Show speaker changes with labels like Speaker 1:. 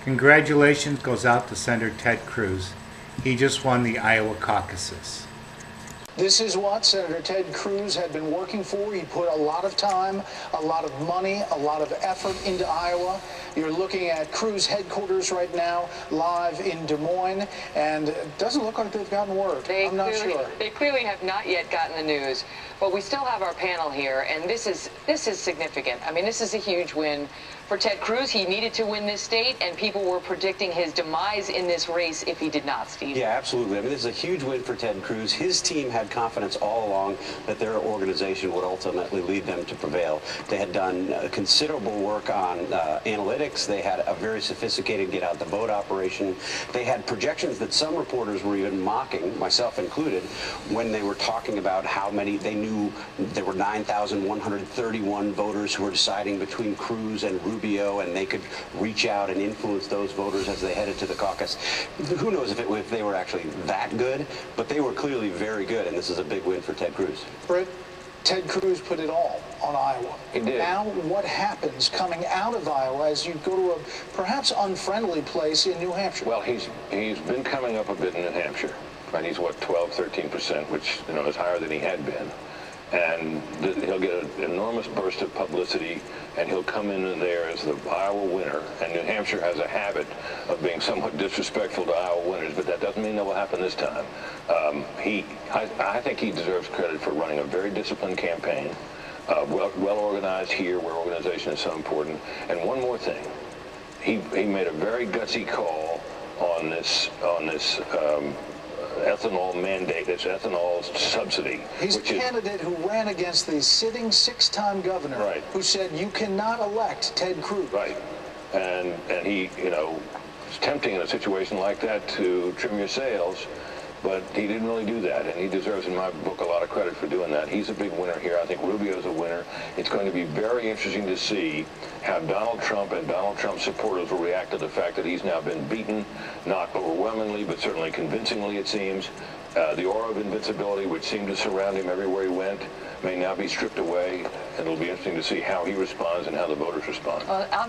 Speaker 1: Congratulations goes out to Senator Ted Cruz. He just won the Iowa caucuses.
Speaker 2: This is what Senator Ted Cruz had been working for. He put a lot of time, a lot of money, a lot of effort into Iowa. You're looking at Cruz headquarters right now, live in Des Moines, and it doesn't look like they've gotten word. I'm not sure.
Speaker 3: They clearly have not yet gotten the news, but we still have our panel here, and this is significant. I mean, this is a huge win for Ted Cruz. He needed to win this state, and people were predicting his demise in this race if he did not, Steve.
Speaker 4: Yeah, absolutely. I mean, this is a huge win for Ted Cruz. His team had confidence all along that their organization would ultimately lead them to prevail. They had done considerable work on analytics. They had a very sophisticated get-out-the-vote operation. They had projections that some reporters were even mocking, myself included, when they were talking about how many they knew there were 9,131 voters who were deciding between Cruz and Rubio, and they could reach out and influence those voters as they headed to the caucus. Who knows if they were actually that good, but they were clearly very good, and this is a big win for Ted Cruz.
Speaker 2: Britt, Ted Cruz put it all on Iowa.
Speaker 4: He did.
Speaker 2: Now what happens coming out of Iowa as you go to a perhaps unfriendly place in New Hampshire?
Speaker 5: Well, he's been coming up a bit in New Hampshire, right? He's, what, 12, 13%, which, is higher than he had been. And he'll get an enormous burst of publicity, and he'll come in there as the Iowa winner. And New Hampshire has a habit of being somewhat disrespectful to Iowa winners, but that doesn't mean that will happen this time. I think he deserves credit for running a very disciplined campaign, well organized here, where organization is so important. And one more thing, he made a very gutsy call on this ethanol mandate, this ethanol subsidy.
Speaker 2: He's a candidate who ran against the sitting six-time governor,
Speaker 5: right,
Speaker 2: who said you cannot elect Ted Cruz.
Speaker 5: Right, and he, it's tempting in a situation like that to trim your sails, but he didn't really do that, and he deserves, in my book, a lot of credit for doing that. He's a big winner here. I think Rubio's a winner. It's going to be very interesting to see how Donald Trump and Donald Trump's supporters will react to the fact that he's now been beaten, not overwhelmingly, but certainly convincingly, it seems. The aura of invincibility, which seemed to surround him everywhere he went, may now be stripped away, and it'll be interesting to see how he responds and how the voters respond.
Speaker 3: On that